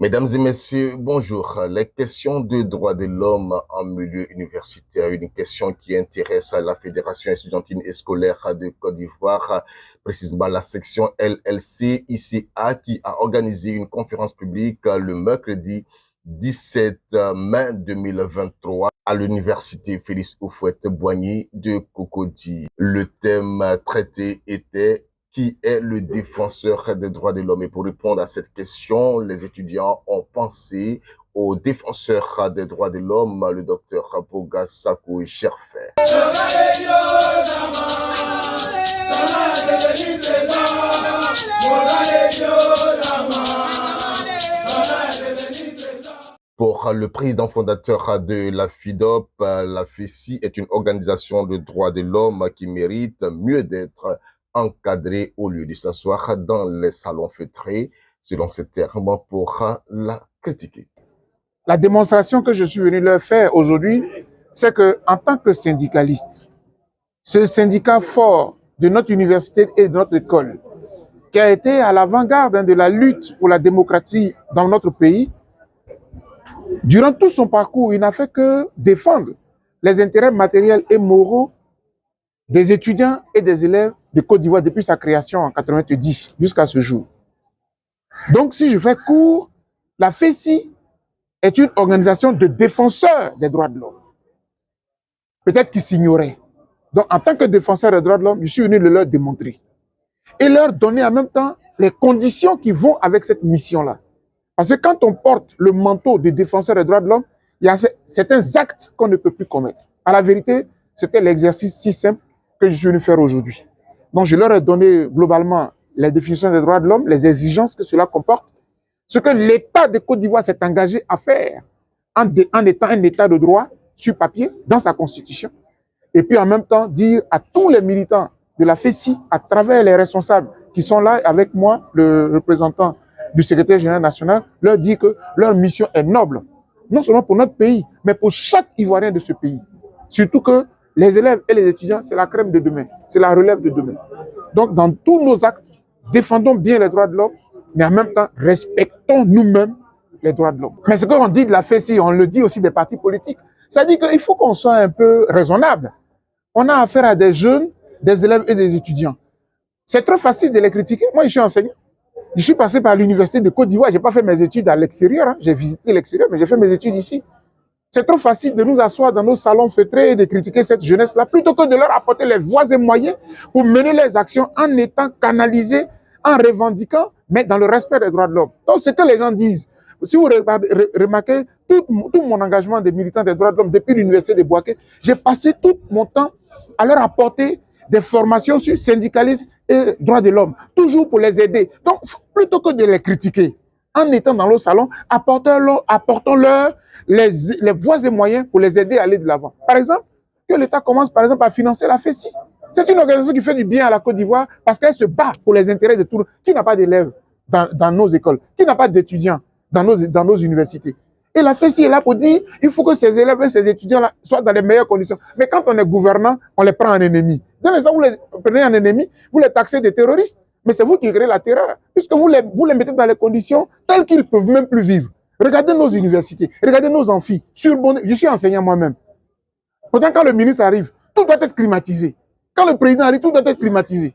Mesdames et messieurs, bonjour. Les questions de droits de l'homme en milieu universitaire, une question qui intéresse la Fédération estudiantine et scolaire de Côte d'Ivoire, précisément la section LLC-ICA, qui a organisé une conférence publique le mercredi 17 mai 2023 à l'université Félix Houphouët-Boigny de Cocody. Le thème traité était qui est le défenseur des droits de l'homme. Et pour répondre à cette question, les étudiants ont pensé au défenseur des droits de l'homme, le docteur Boga Sako Gerfer. Pour le président fondateur de la FIDOP, la FECI est une organisation de droits de l'homme qui mérite mieux d'être encadrée au lieu de s'asseoir dans les salons feutrés, selon ces termes, pour la critiquer. La démonstration que je suis venu leur faire aujourd'hui, c'est que en tant que syndicaliste, ce syndicat fort de notre université et de notre école, qui a été à l'avant-garde de la lutte pour la démocratie dans notre pays, durant tout son parcours, il n'a fait que défendre les intérêts matériels et moraux des étudiants et des élèves de Côte d'Ivoire depuis sa création en 1990 jusqu'à ce jour. Donc, si je fais court, la FECI est une organisation de défenseurs des droits de l'homme. Peut-être qu'ils s'ignoraient. Donc, en tant que défenseur des droits de l'homme, je suis venu le leur démontrer. Et leur donner en même temps les conditions qui vont avec cette mission-là. Parce que quand on porte le manteau de défenseur des droits de l'homme, il y a certains actes qu'on ne peut plus commettre. À la vérité, c'était l'exercice si simple que je suis venu faire aujourd'hui. Donc, je leur ai donné globalement les définitions des droits de l'homme, les exigences que cela comporte, ce que l'État de Côte d'Ivoire s'est engagé à faire en étant un État de droit sur papier, dans sa constitution. Et puis en même temps, dire à tous les militants de la FECI, à travers les responsables qui sont là avec moi, le représentant du secrétaire général national, leur dire que leur mission est noble, non seulement pour notre pays, mais pour chaque Ivoirien de ce pays. Surtout que les élèves et les étudiants, c'est la crème de demain, c'est la relève de demain. Donc, dans tous nos actes, défendons bien les droits de l'homme, mais en même temps, respectons nous-mêmes les droits de l'homme. Mais ce qu'on dit de la FECI, on le dit aussi des partis politiques. Ça dit qu'il faut qu'on soit un peu raisonnable. On a affaire à des jeunes, des élèves et des étudiants. C'est trop facile de les critiquer. Moi, je suis enseignant. Je suis passé par l'université de Côte d'Ivoire. Je n'ai pas fait mes études à l'extérieur. Hein. J'ai visité l'extérieur, mais j'ai fait mes études ici. C'est trop facile de nous asseoir dans nos salons feutrés et de critiquer cette jeunesse-là, plutôt que de leur apporter les voies et moyens pour mener les actions en étant canalisés, en revendiquant, mais dans le respect des droits de l'homme. Donc, ce que les gens disent, si vous remarquez, tout mon engagement des militants des droits de l'homme depuis l'université de Bouaké, j'ai passé tout mon temps à leur apporter des formations sur syndicalisme et droits de l'homme, toujours pour les aider. Donc, plutôt que de les critiquer, en étant dans le salon, apportons-leur les voies et moyens pour les aider à aller de l'avant. Par exemple, que l'État commence par exemple à financer la FECI. C'est une organisation qui fait du bien à la Côte d'Ivoire parce qu'elle se bat pour les intérêts de tout le monde. Qui n'a pas d'élèves dans nos écoles? Qui n'a pas d'étudiants dans nos universités? Et la FECI est là pour dire il faut que ces élèves et ces étudiants-là soient dans les meilleures conditions. Mais quand on est gouvernant, on les prend en ennemi. Dans les gens, vous les prenez en ennemi, vous les taxez de terroristes. Mais c'est vous qui créez la terreur, puisque vous les mettez dans les conditions telles qu'ils ne peuvent même plus vivre. Regardez nos universités, regardez nos amphis, surbondés. Je suis enseignant moi-même. Pourtant, quand le ministre arrive, tout doit être climatisé. Quand le président arrive, tout doit être climatisé.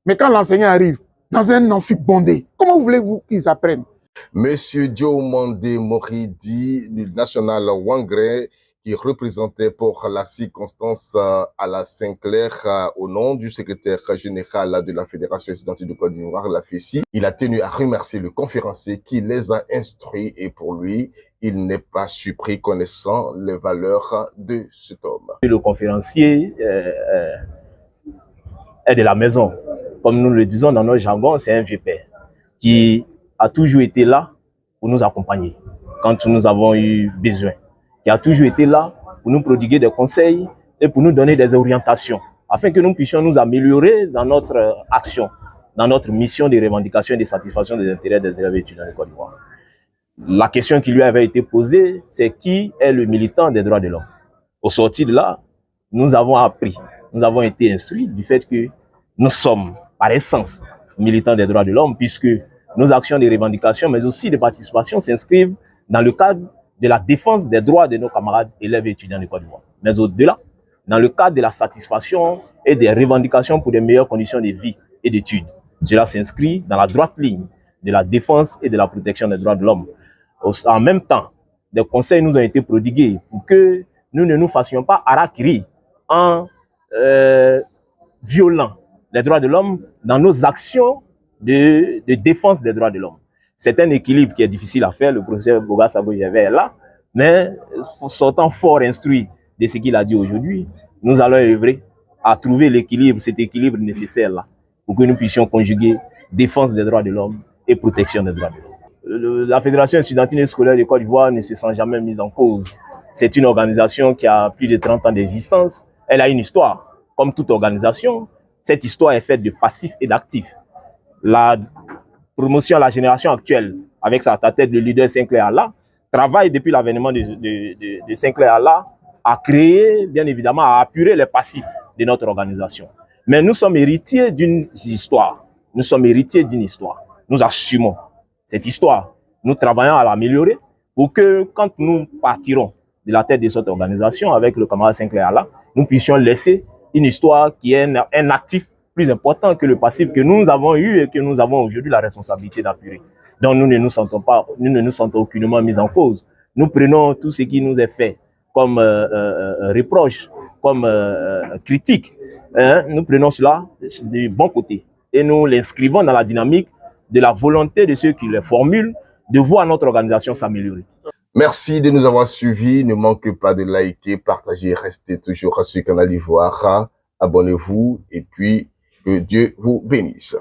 Mais quand l'enseignant arrive, dans un amphi bondé, comment voulez-vous qu'ils apprennent? Monsieur Diomande Moridi, du national Wangre, qui représentait pour la circonstance à la Saint-Clair au nom du secrétaire général de la Fédération estudiantine de Côte d'Ivoire, la FECI. Il a tenu à remercier le conférencier qui les a instruits et pour lui, il n'est pas surpris connaissant les valeurs de cet homme. Le conférencier est de la maison. Comme nous le disons dans notre jargon, c'est un vieux père qui a toujours été là pour nous accompagner quand nous avons eu besoin, qui a toujours été là pour nous prodiguer des conseils et pour nous donner des orientations, afin que nous puissions nous améliorer dans notre action, dans notre mission de revendication et de satisfaction des intérêts des élèves étudiants de Côte d'Ivoire. La question qui lui avait été posée, c'est qui est le militant des droits de l'homme? Au sortir de là, nous avons appris, nous avons été instruits du fait que nous sommes, par essence, militants des droits de l'homme, puisque nos actions de revendication, mais aussi de participation s'inscrivent dans le cadre de la défense des droits de nos camarades élèves et étudiants de Côte d'Ivoire. Mais au-delà, dans le cadre de la satisfaction et des revendications pour de meilleures conditions de vie et d'études. Cela s'inscrit dans la droite ligne de la défense et de la protection des droits de l'homme. En même temps, des conseils nous ont été prodigués pour que nous ne nous fassions pas harakiri en violant les droits de l'homme dans nos actions de défense des droits de l'homme. C'est un équilibre qui est difficile à faire, le professeur Boga Sabo-Gervais est là, mais sortant fort instruit de ce qu'il a dit aujourd'hui, nous allons œuvrer à trouver l'équilibre, cet équilibre nécessaire là, pour que nous puissions conjuguer défense des droits de l'homme et protection des droits de l'homme. La Fédération estudiantine et scolaire de Côte d'Ivoire ne se sent jamais mise en cause. C'est une organisation qui a plus de 30 ans d'existence. Elle a une histoire. Comme toute organisation, cette histoire est faite de passifs et d'actifs. La promotion à la génération actuelle, avec sa tête le leader Sinclair Allah, travaille depuis l'avènement de Sinclair Allah à créer, bien évidemment, à apurer les passifs de notre organisation. Mais nous sommes héritiers d'une histoire. Nous sommes héritiers d'une histoire. Nous assumons cette histoire. Nous travaillons à l'améliorer pour que quand nous partirons de la tête de cette organisation avec le camarade Sinclair Allah, nous puissions laisser une histoire qui est un actif plus important que le passif que nous avons eu et que nous avons aujourd'hui la responsabilité d'apurer. Donc nous ne nous sentons aucunement mis en cause. Nous prenons tout ce qui nous est fait comme reproche, comme critique. Nous prenons cela du bon côté et nous l'inscrivons dans la dynamique de la volonté de ceux qui le formulent de voir notre organisation s'améliorer. Merci de nous avoir suivis. Ne manquez pas de liker, partager, restez toujours sur Canal Ivoire. Abonnez-vous et puis que Dieu vous bénisse.